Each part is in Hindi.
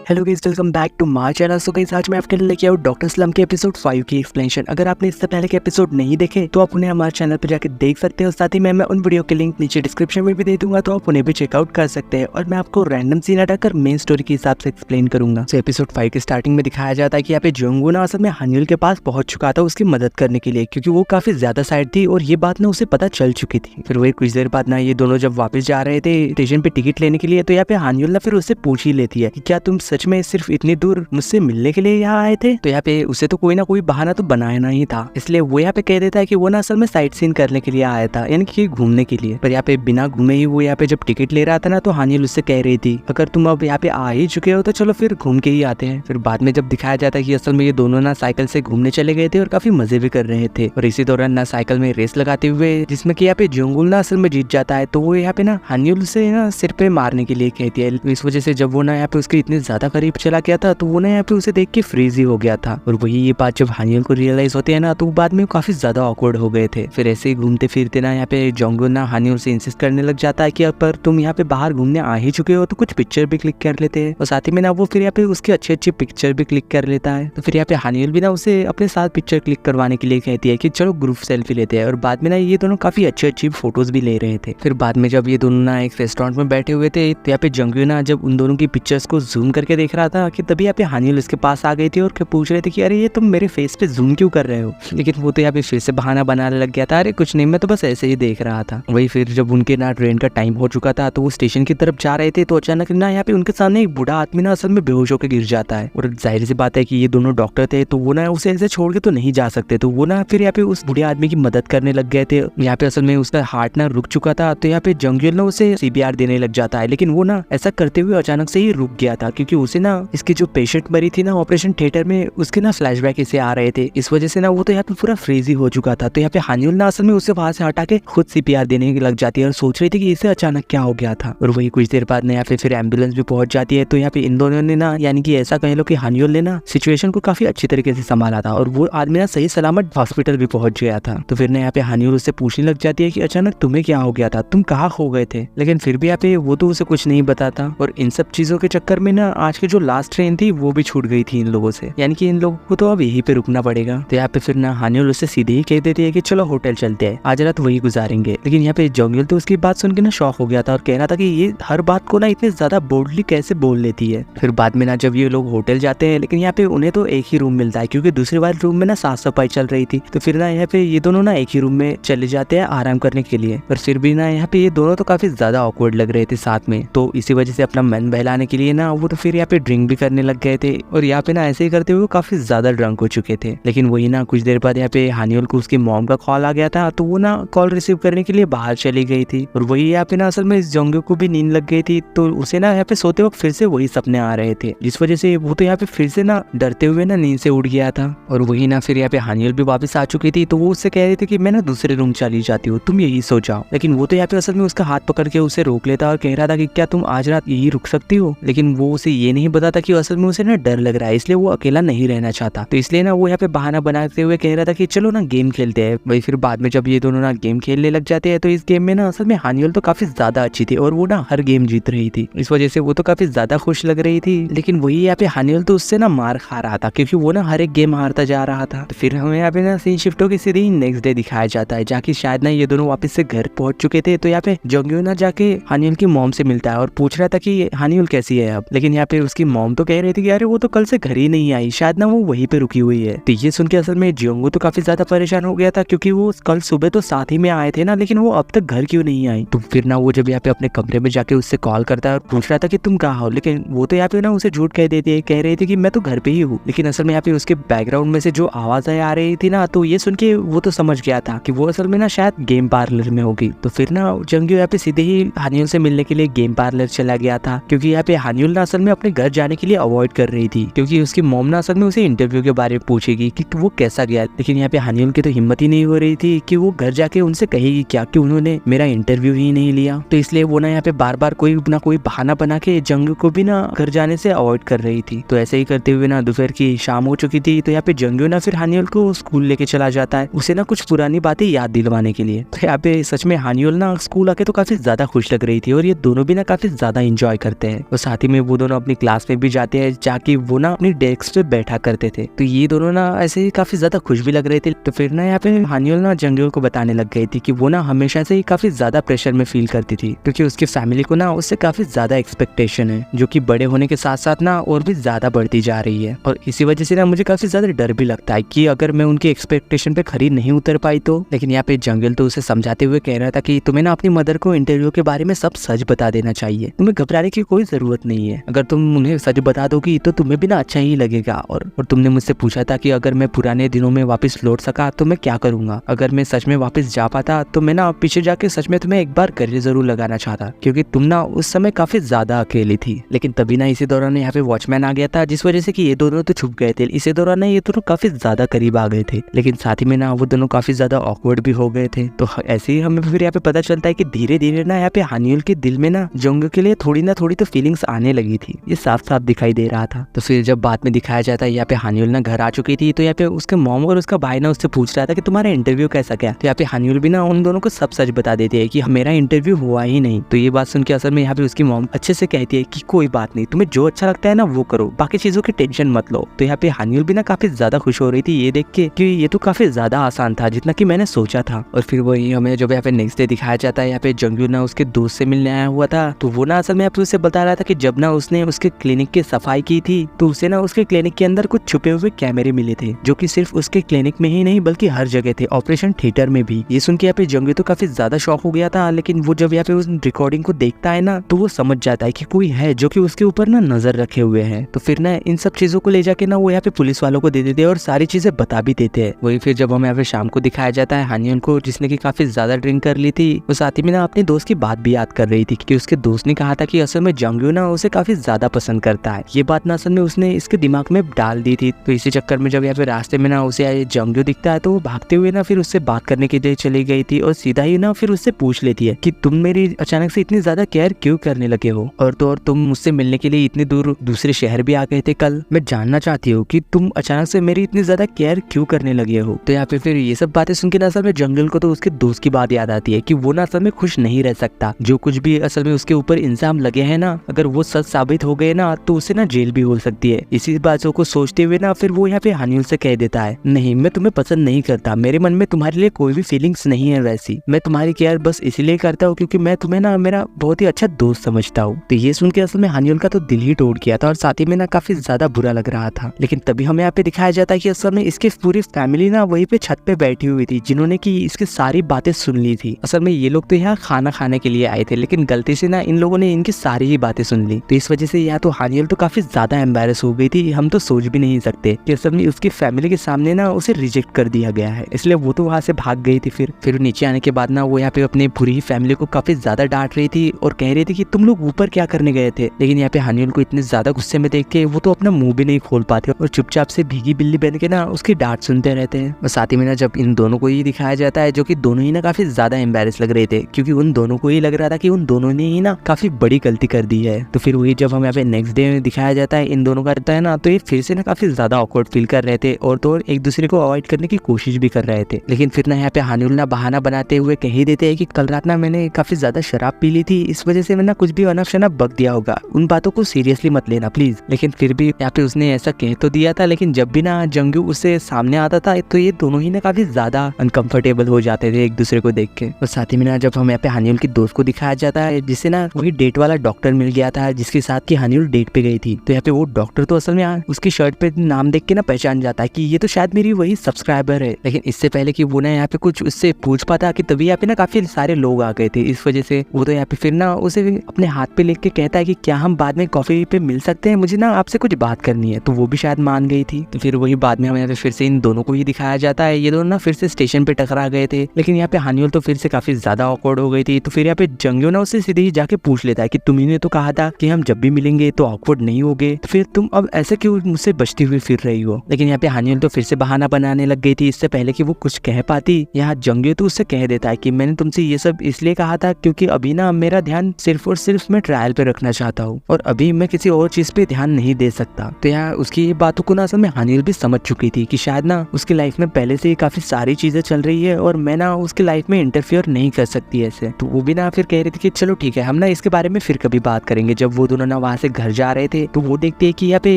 Hello guys, welcome back to my channel. So guys, आज मैं आपके लिए लेके आऊँ डॉक्टर स्लम के एपिसोड 5 की एक्सप्लेनेशन। अगर आपने इससे पहले के एपिसोड नहीं देखे तो आप उन्हें हमारे चैनल पर जाकर देख सकते हो। साथ ही मैं उन वीडियो के लिंक नीचे डिस्क्रिप्शन में भी दे दूंगा, तो आप उन्हें भी चेकआउट कर सकते हैं। और मैं आपको रैंडम सीन हटाकर मेन स्टोरी के हिसाब से एक्सप्लेन करूंगा। तो एपिसोड 5 की स्टार्टिंग में दिखाया जाता है कि यहाँ पे जोंगू ना असल में हान्युल के पास पहुंच चुका था उसकी मदद करने के लिए, क्योंकि वो काफी ज्यादा साइड थी और ये बात ना उसे पता चल चुकी थी। फिर वही कुछ देर बाद ना ये दोनों जब वापस जा रहे थे स्टेशन पे टिकट लेने के लिए, तो यहाँ पे हान्युल ना फिर उससे पूछ ही लेती है कि क्या तुम सच में सिर्फ इतनी दूर मुझसे मिलने के लिए यहाँ आए थे। तो यहाँ पे उसे तो कोई ना कोई बहाना तो बनाना ही था, इसलिए वो यहाँ पे कह देता है कि वो ना असल में साइट सीन करने के लिए आया था, यानी कि घूमने के लिए। पर यहाँ पे बिना घूमे ही वो यहाँ पे जब टिकट ले रहा था ना, तो हान्युल उससे कह रही थी अगर तुम अब यहाँ पे आ ही चुके हो तो चलो फिर घूम के ही आते हैं। फिर बाद में जब दिखाया जाता है कि असल में ये दोनों ना साइकिल से घूमने चले गए थे और काफी मजे भी कर रहे थे। और इसी दौरान ना साइकिल में रेस लगाते हुए जिसमें कि यहाँ पे जोंगुल ना असल में जीत जाता है, तो वो यहाँ पे ना हान्युल से ना सिर पे मारने के लिए कहती है। इस वजह से जब वो ना यहाँ पे उसके इतने ज्यादा करीब चला गया था, तो वो ना यहाँ पे उसे देख के फ्रीज ही हो गया था। और वही ये बात जब हान्युल को रियलाइज होती है ना, तो बाद में काफी ज्यादा ऑकवर्ड हो गए थे। फिर ऐसे ही घूमते फिरते ना यहाँ पे जोंगुल ना हान्युल से इंसिस्ट करने लग जाता है कि अब पर तुम यहाँ पे बाहर घूमने आ ही चुके हो तो कुछ पिक्चर भी क्लिक कर लेते हैं। और साथ ही में ना वो फिर यहाँ पे उसकी अच्छी अच्छी पिक्चर भी क्लिक कर लेता है। तो फिर यहाँ पे हान्युल भी ना उसे अपने साथ पिक्चर क्लिक करवाने के लिए कहती है कि चलो ग्रुप सेल्फी लेते हैं। और बाद में ना ये दोनों काफी अच्छी अच्छी फोटोज भी ले रहे थे। फिर बाद में जब ये दोनों ना एक रेस्टोरेंट में बैठे हुए थे, तो यहाँ पे जोंगुल ना जब उन दोनों की पिक्चर्स को जूम करके देख रहा था कि तभी यहाँ पे हान्युल इसके पास आ गई थी और पूछ रहे थे कि अरे ये तुम मेरे फेस पे जूम क्यों कर रहे हो। लेकिन वो तो यहाँ पे फिर से बहाना बनाने लग गया था, अरे कुछ नहीं, मैं तो बस ऐसे ही देख रहा था। वही फिर जब उनके ना ट्रेन का टाइम हो चुका था, तो वो स्टेशन की तरफ जा रहे थे, तो अचानक ना यहाँ पे उनके सामने एक बूढ़ा आदमी ना असल में बेहोश होकर गिर जाता है। और जाहिर सी बात है कि ये दोनों डॉक्टर थे, तो वो ना उसे ऐसे छोड़ के तो नहीं जा सकते। तो वो ना फिर यहाँ पे उस बूढ़े आदमी की मदद करने लग गए थे। यहाँ पे असल में उसका हार्ट ना रुक चुका था, तो यहाँ पे जोंगुल ना उसे सीपीआर देने लग जाता है। लेकिन वो ना ऐसा करते हुए अचानक से ही रुक गया था, क्योंकि उसे ना इसके जो पेशेंट मरी थी ना ऑपरेशन थिएटर में, उसके ना फ्लैशबैक इसे आ रहे थे। इस वजह से ना वो तो यहाँ पे पूरा फ्रीज ही हो चुका था। तो यहाँ पे हान्युल ना असल में उसे वहां से हटा के खुद सीपीआर देने लग जाती है और सोच रही थी कि इसे अचानक क्या हो गया था। और वही कुछ देर बाद ना यहाँ पे फिर एम्बुलेंस भी पहुंच जाती है। तो यहाँ पे इन दोनों ने ना, यानी कि ऐसा कह लो कि हान्युल ने ना सिचुएशन को काफी अच्छी तरीके से संभाला था और वो आदमी ना सही सलामत हॉस्पिटल भी पहुंच गया था। तो फिर ना यहाँ पे हान्युल उससे पूछने लग जाती है कि अचानक तुम्हें क्या हो गया था, तुम कहाँ खो गए थे। लेकिन फिर भी यहाँ पे वो तो उसे कुछ नहीं बताता। और इन सब चीजों के चक्कर में ना आज की जो लास्ट ट्रेन थी वो भी छूट गई थी इन लोगों से, यानी कि इन लोगों को तो अब यहीं पे रुकना पड़ेगा। तो यहाँ पे फिर ना हान्युल उससे सीधे ही कह देती है कि चलो होटल चलते हैं, आज रात वही गुजारेंगे। लेकिन यहाँ पे जोंगुल तो उसकी बात सुन के ना शॉक हो गया था और कह रहा था कि ये हर बात को ना इतने ज्यादा बोल्डली कैसे बोल लेती है। फिर बाद में ना जब ये लोग होटल जाते हैं, लेकिन यहाँ पे उन्हें तो एक ही रूम मिलता है, क्योंकि दूसरी बार रूम में ना साफ सफाई चल रही थी। तो फिर ना यहाँ पे ये दोनों ना एक ही रूम में चले जाते हैं आराम करने के लिए। पर फिर भी ना यहाँ पे ये दोनों तो काफी ज्यादा ऑकवर्ड लग रहे थे साथ में। तो इसी वजह से अपना मन बहलाने के लिए ना वो तो फिर यहाँ पे ड्रिंक भी करने लग गए थे। और यहाँ पे ना ऐसे ही करते हुए काफी ज्यादा ड्रंक हो चुके थे। लेकिन वही ना कुछ देर बाद यहाँ पे हान्युल को उसकी मॉम का कॉल आ गया था, तो वो ना कॉल रिसीव करने के लिए बाहर चली गई थी। और वही यहाँ पे ना असल में जोंगुल को भी नींद लग गई थी, तो उसे ना यहाँ पे सोते वक्त फिर से वही सपने आ रहे थे, जिस वजह से वो तो यहाँ पे फिर से ना डरते हुए ना नींद से उठ गया था। और वही ना फिर यहाँ पे हान्युल भी वापस आ चुकी थी, तो वो उससे कह रही थी कि मैं ना दूसरे रूम चली जाती हूँ, तुम यही सो जाओ। लेकिन वो तो यहाँ पे असल में उसका हाथ पकड़ के उसे रोक लेता और कह रहा था कि क्या तुम आज रात यही रुक सकती हो। लेकिन वो उसे ये नहीं बताता कि असल में उसे ना डर लग रहा है, इसलिए वो अकेला नहीं रहना चाहता। तो इसलिए ना वो यहाँ पे बहाना बनाते हुए कह रहा था कि चलो ना गेम खेलते हैं। वही फिर बाद में जब ये दोनों ना गेम खेलने लग जाते हैं, तो इस गेम में ना असल में हान्युल तो काफी ज्यादा अच्छी थी और वो ना हर गेम जीत रही थी। इस वजह से वो तो काफी ज्यादा खुश लग रही थी। लेकिन वही यहाँ पे हान्युल तो उससे ना मार खा रहा था, क्योंकि वो ना हर एक गेम हारता जा रहा था। तो फिर हमें यहाँ पे ना सीन शिफ्ट होकर सीधे ही नेक्स्ट डे दिखाया जाता है, जाके शायद ना ये दोनों वापस से घर पहुंच चुके थे। तो यहाँ पे जोंगुल ना जाके हान्युल की मॉम से मिलता है और पूछ रहा था कि हान्युल कैसी है अब। लेकिन यहाँ पे उसकी मॉम तो कह रही थी कि अरे वो तो कल से घर ही नहीं आई, शायद ना वो वहीं पे रुकी हुई है। तो ये सुन के असल में जोंगुल तो काफी ज्यादा परेशान हो गया था, क्योंकि वो कल सुबह तो साथ ही में आए थे ना, लेकिन वो अब तक घर क्यों नहीं आई। तो फिर ना वो जब यहाँ पे अपने कमरे में जाके उससे कॉल करता है और पूछ रहा था कि तुम कहाँ हो, लेकिन वो तो यहाँ पे ना उसे झूठ कह देती है, कह रही थी कि मैं तो घर पे ही हूँ। लेकिन असल में यहाँ पे उसके बैकग्राउंड में से जो आवाजें आ रही थी ना, तो ये सुन के वो तो समझ गया था कि वो असल में ना शायद गेम पार्लर में होगी। तो फिर ना जोंगुल यहाँ पे सीधे ही हान्युल से मिलने के लिए गेम पार्लर चला गया था, क्योंकि यहाँ पे हान्युल ना असल में अपने घर जाने के लिए अवॉइड कर रही थी, क्योंकि उसकी मॉम ना असल में उसे इंटरव्यू के बारे में पूछेगी कि वो कैसा गया। लेकिन यहाँ पे हान्युल की तो हिम्मत ही नहीं हो रही थी कि वो घर जाके उनसे कहेगी क्या कि उन्होंने मेरा इंटरव्यू ही नहीं लिया। तो इसलिए वो ना यहाँ पे बार बार कोई ना कोई बहाना बना के जोंगुल को भी ना घर जाने से अवॉइड कर रही थी। तो ऐसे ही करते हुए ना दोपहर की शाम हो चुकी थी। तो यहाँ पे जोंगुल ना फिर हान्युल को स्कूल लेके चला जाता है, उसे ना कुछ पुरानी बातें याद दिलवाने के लिए। तो यहाँ पे सच में हान्युल ना स्कूल आके तो काफी ज्यादा खुश लग रही थी और ये दोनों भी ना काफी ज्यादा एंजॉय करते हैं। और साथ ही में वो दोनों अपनी अपनी क्लास में भी जाते हैं, जाके वो ना अपनी डेस्क पे बैठा करते थे। तो ये दोनों ना ऐसे ही काफी ज्यादा खुश भी लग रहे थे। तो फिर ना यहाँ पे हानियोल ना जंगल को बताने लग गई थी कि वो ना हमेशा से ही काफी ज्यादा प्रेशर में फील करती थी, क्योंकि उसकी फैमिली को ना उससे काफी ज्यादा एक्सपेक्टेशन है, जो कि बड़े होने के साथ साथ ना और भी ज्यादा बढ़ती जा रही है। और इसी वजह से ना मुझे काफी ज्यादा डर भी लगता है कि अगर मैं उनकी एक्सपेक्टेशन पे खरी नहीं उतर पाई तो। लेकिन यहाँ पे जंगल तो उसे समझाते हुए कह रहा था कि तुम्हें ना अपनी मदर को इंटरव्यू के बारे में सब सच बता देना चाहिए, तुम्हें घबराने की कोई जरूरत नहीं है। अगर तुम उन्हें सच बता दोगी तो तुम्हें भी ना अच्छा ही लगेगा। और तुमने मुझसे पूछा था कि अगर मैं पुराने दिनों में वापस लौट सका तो मैं क्या करूंगा। अगर मैं सच में वापस जा पाता तो मैं ना पीछे जाके सच में तुम्हें एक बार करियर जरूर लगाना चाहता, क्योंकि तुम ना उस समय काफी ज्यादा अकेली थी। लेकिन तभी ना इसी दौरान यहाँ पे वॉचमैन आ गया था, जिस वजह से कि ये दोनों तो छुप गए थे। इसी दौरान ना ये दोनों काफी ज्यादा करीब आ गए थे, लेकिन साथ ही में ना वो दोनों काफी ज्यादा ऑकवर्ड भी हो गए थे। तो ऐसे ही हमें फिर यहाँ पे पता चलता है कि धीरे धीरे ना यहाँ पे हानियोल के दिल में ना जंग के लिए थोड़ी ना थोड़ी तो फीलिंग्स आने लगी थी। ये साफ साफ दिखाई दे रहा था। तो फिर जब बाद में दिखाया जाता है यहाँ पे हानियोल ना घर आ चुकी थी, तो यहाँ पे उसके मॉम और उसका भाई ना उससे पूछ रहा था कि तुम्हारा इंटरव्यू कैसा गया। तो यहाँ पे हानियोल भी ना उन दोनों को सब सच बता देती है कि मेरा इंटरव्यू हुआ ही नहीं। तो ये बात सुन के असल में यहाँ पे उसकी मॉम अच्छे से कहती है कि कोई बात नहीं, तुम्हें जो अच्छा लगता है ना वो करो, बाकी चीजों की टेंशन मत लो। तो यहाँ पे हानियोल भी ना काफी ज्यादा खुश हो रही थी ये देख के कि ये तो काफी ज्यादा आसान था जितना कि मैंने सोचा था। और फिर वही हमें जब यहाँ पे नेक्स्ट डे दिखाया जाता है, यहाँ पे जंगू ना उसके दोस्त से मिलने आया हुआ था। तो वो ना असल में यहाँ पे उसे बता रहा था कि जब ना उसने उसके क्लिनिक की सफाई की थी तो उसे ना उसके क्लिनिक के अंदर कुछ छुपे हुए कैमरे मिले थे, जो कि सिर्फ उसके क्लिनिक में ही नहीं बल्कि हर जगह थे, ऑपरेशन थिएटर में भी। ये सुन के यहाँ पे जंगू तो काफी ज्यादा शॉक हो गया था, लेकिन वो जब यहाँ पे उस रिकॉर्डिंग को देखता है ना तो वो समझ जाता है कि कोई है जो कि उसके ऊपर ना नजर रखे हुए है। तो फिर ना इन सब चीजों को ले जाके ना वो यहाँ पे पुलिस वालों को दे देते हैं और सारी चीजें बता भी देते हैं। वही फिर जब हमें यहाँ पे शाम को दिखाया जाता है हानियन को, जिसने की काफी ज्यादा ड्रिंक कर ली थी, वो साथ ही में ना अपने दोस्त की बात भी याद कर रही थी कि उसके दोस्त ने कहा था कि असल में जंगू ना उसे काफी ज्यादा पसंद करता है। ये बात ना असल में उसने इसके दिमाग में डाल दी थी। तो इसी चक्कर में जब यहाँ पे रास्ते में ना उसे जंगू दिखता है तो वो भागते हुए ना फिर उससे बात करने के लिए चली गई थी और सीधा ही ना फिर उससे पूछ लेती है कि तुम मेरी अचानक से इतनी ज्यादा केयर क्यों करने लगे हो, और तो और तुम मुझसे मिलने के लिए इतनी दूर दूसरे शहर भी आ गए थे कल। मैं जानना चाहती हूँ कि तुम अचानक से मेरी इतनी ज्यादा केयर क्यों करने लगे हो। तो यहाँ पे फिर ये सब बातें सुन के ना असल में जंगल को तो उसके दोस्त की बात याद आती है कि वो ना असल में खुश नहीं रह सकता। जो कुछ भी असल में उसके ऊपर इल्जाम लगे हैं ना, अगर वो सच साबित हो गए ना तो उसे ना जेल भी हो सकती है। इसी बातों को सोचते हुए ना फिर वो यहाँ पे हानियुल से कह देता है, नहीं मैं तुम्हें पसंद नहीं करता, मेरे मन में तुम्हारे लिए कोई भी फीलिंग्स नहीं है वैसी, मैं तुम्हारी केयर बस इसलिए करता हूँ क्योंकि मैं तुम्हें ना मेरा बहुत ही अच्छा दोस्त समझता हूँ। तो ये सुन के असल में हानियुल का तो दिल ही टूट गया था और साथ ही में ना काफी ज्यादा बुरा लग रहा था। लेकिन तभी हमें यहाँ पे दिखाया जाता है कि असल में इसकी पूरी फैमिली ना वहीं पे छत पे बैठी हुई थी, जिन्होंने की इसकी सारी बातें सुन ली थी। असल में ये लोग तो यहाँ खाना खाने के लिए आए थे, लेकिन गलती से ना इन लोगों ने इनकी सारी ही बातें सुन ली। तो इस वजह से यहाँ तो हानियुल तो काफी ज्यादा एम्बैरेस हो गई थी। हम तो सोच भी नहीं सकते कि असल में उसकी फैमिली के सामने ना उसे रिजेक्ट कर दिया गया है, इसलिए वो तो वहाँ से भाग गई थी। फिर नीचे आने के बाद ना वो यहाँ पे अपनी पूरी फैमिली को काफी ज्यादा डांट रही थी और कह रही थी कि तुम लोग ऊपर क्या करने गए थे। लेकिन यहाँ पे हानियुल को इतने ज्यादा गुस्से में देख के वो तो अपना मुंह भी नहीं खोल पाते और चुपचाप से भीगी बिल्ली बन के ना उसकी डांट सुनते रहते हैं। और साथ ही में ना जब इन दोनों को ही दिखाया जाता है, जो कि दोनों ही ना काफी ज्यादा एम्बैरेस लग रहे थे, क्योंकि उन दोनों को ही लग रहा था कि उन दोनों ने ही ना काफी बड़ी गलती कर दी है। तो फिर वही जब हम यहाँ पे नेक्स्ट डे दिखाया जाता है इन दोनों का रहता है ना, तो ये फिर से ना काफी ज्यादा ऑकवर्ड फील कर रहे थे और तो एक दूसरे को अवॉइड करने की कोशिश भी कर रहे थे। लेकिन फिर ना यहाँ पे हानियुल ना बहाना बनाते हुए कह ही देते हैं कि कल रात ना मैंने काफी ज्यादा शराब पी ली थी, इस वजह से मैंने कुछ भी अनफ शनफ बक दिया होगा, उन बातों को सीरियसली मत लेना प्लीज। लेकिन फिर भी यहाँ पे उसने ऐसा कह तो दिया था, लेकिन जब भी ना जंगू उससे सामने आता था तो ये दोनों ही ना काफी ज्यादा अनकंफर्टेबल हो जाते थे एक दूसरे को देख के। और साथ ही में ना जब हम यहाँ पे हानियुल की दोस्त को दिखाया जाता है, जिसे ना वही डेट वाला डॉक्टर मिल गया था जिसके साथ की हानियुल डेट पे गई थी। तो यहाँ पे वो डॉक्टर तो असल में उसकी शर्ट पे नाम देख के ना पहचान जाता है कि ये तो शायद मेरी वही सब्सक्राइबर है। लेकिन इससे पहले कि वो ना यहाँ पे कुछ उससे पूछ पाता कि तभी यहाँ पे ना काफी सारे लोग आ गए थे, इस वजह से वो तो यहाँ पे फिर ना उसे अपने हाथ पे लेके कहता है कि क्या हम बाद में कॉफी पे मिल सकते हैं, मुझे ना आपसे कुछ बात करनी है। तो वो भी शायद मान गई थी। तो फिर वही बाद में हमें यहाँ पे फिर से इन दोनों को ही दिखाया जाता है, ये दोनों ना फिर से स्टेशन पे टकरा गए थे। लेकिन यहाँ पे हानियुल तो फिर से काफी ज्यादा ऑकवर्ड हो गई थी। तो फिर यहाँ पे जंगू ना उससे सीधे ही जाके पूछ लेता है कि तुम्ही ने तो कहा था कि हम जब भी मिलेंगे तो ऑकवर्ड नहीं होगे, तो फिर तुम अब ऐसे क्यों मुझसे बचती हुई फिर रही हो। लेकिन यहाँ पे हानियुल तो फिर से बहाना बनाने लग गई थी इससे पहले कि वो कुछ कह पाती। यहाँ जंगू तो उससे कह देता है कि मैंने तुमसे ये सब इसलिए कहा था क्योंकि अभी ना मेरा ध्यान सिर्फ और सिर्फ मैं ट्रायल पे रखना चाहता हूँ और अभी मैं किसी और चीज पे ध्यान नहीं दे सकता। तो यहाँ उसकी ये बातों को ना असल में हानियुल भी समझ चुकी थी कि शायद ना उसकी लाइफ में पहले से ही काफी सारी चीजें चल रही है और मैं ना उसकी लाइफ में इंटरफियर नहीं कर सकती ऐसे। तो वो भी ना फिर कह रही थी कि चलो ठीक है, हम ना इसके बारे में फिर कभी बात करेंगे जब वो दोनों ना वहाँ से घर जा रहे थे तो वो देखते हैं कि यहाँ पे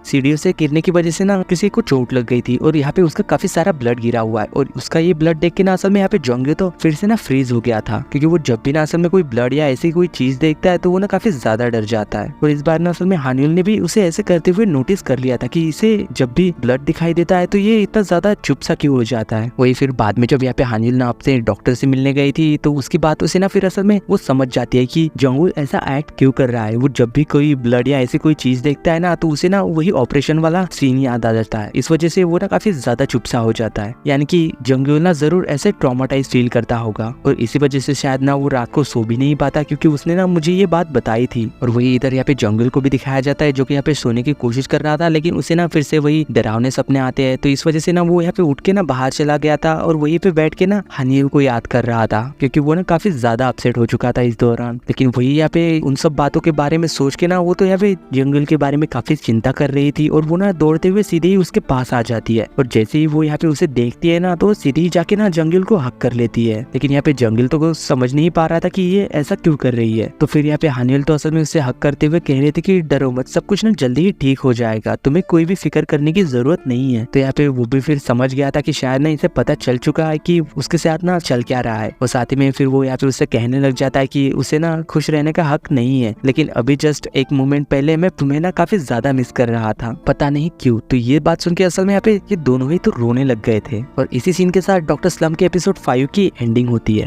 सीढ़ियों से गिरने की वजह से ना किसी को चोट लग गई थी और यहाँ पे उसका काफी सारा ब्लड गिरा हुआ है। और उसका ये ब्लड देख के ना असल में यहाँ पे जंगल तो फिर से ना फ्रीज हो गया था, क्योंकि वो जब भी ना असल में कोई ब्लड या ऐसी कोई चीज देखता है तो वो ना काफी ज्यादा डर जाता है। और इस बार ना असल में हानिल ने भी उसे ऐसे करते हुए नोटिस कर लिया था कि इसे जब भी ब्लड दिखाई देता है तो ये इतना ज्यादा चुप सा क्यों हो जाता है। वही फिर बाद में जब यहाँ पे हानिल ना अपने डॉक्टर से मिलने गई थी तो उसकी बातों से ना फिर असल में वो समझ जाती है कि जंगल ऐसा एक्ट क्यों कर रहा है। वो जब भी कोई ब्लड या ऐसी कोई चीज देखता है ना तो उसे ना वही ऑपरेशन वाला सीन याद आ जाता है। इस वजह से वो ना काफी ज्यादा चुप सा हो जाता है, यानी कि जंगल ना जरूर ऐसे ट्रॉमाटाइज फील करता होगा और इसी वजह से शायद ना वो रात को सो भी नहीं पाता, क्योंकि उसने ना मुझे ये बात बताई थी। और वही इधर यहाँ पे जंगल को भी दिखाया जाता है जो कि यहाँ पे सोने की कोशिश कर रहा था, लेकिन उसे ना फिर से वही डरावने सपने आते हैं। तो इस वजह से ना वो यहाँ पे उठ के ना बाहर चला गया था और वहीं पे बैठ के ना हानिल को याद कर रहा था, क्योंकि वो ना काफी ज्यादा अपसेट हो चुका था इस दौरान। लेकिन वही यहाँ पे उन सब बातों के बारे में सोच के ना वो तो यहाँ पे जंगल के बारे में काफी चिंता कर रही थी और वो ना दौड़ते हुए सीधे ही उसके पास आ जाती है। और जैसे ही वो यहाँ पे उसे देखती है ना तो सीधे ही जाके ना जंगल को हक कर लेती है। लेकिन यहाँ पे जंगल तो समझ नहीं पा रहा था कि ये ऐसा क्यों कर रही है। तो फिर यहाँ पे हानिल तो असल में उसे हक करते हुए कह रहे थे कि डरो मत, सब कुछ ना जल्दी ही ठीक हो जाएगा, तुम्हें कोई भी फिक्र करने की जरूरत नहीं है। तो यहाँ पे वो भी फिर समझ गया था कि शायद ना इसे पता चल चुका है कि उसके साथ ना चल क्या रहा है। और साथ ही में फिर वो यहाँ पे उससे कहने लग जाता है कि उसे ना खुश रहने का हक नहीं है, लेकिन अभी जस्ट एक मोमेंट पहले मैं तुम्हें ना काफी ज्यादा मिस कर रहा था, पता नहीं क्यों। तो ये बात सुन के असल में यहाँ पे ये दोनों ही तो रोने लग गए थे। और इसी सीन के साथ डॉक्टर स्लम के एपिसोड 5 की एंडिंग होती है।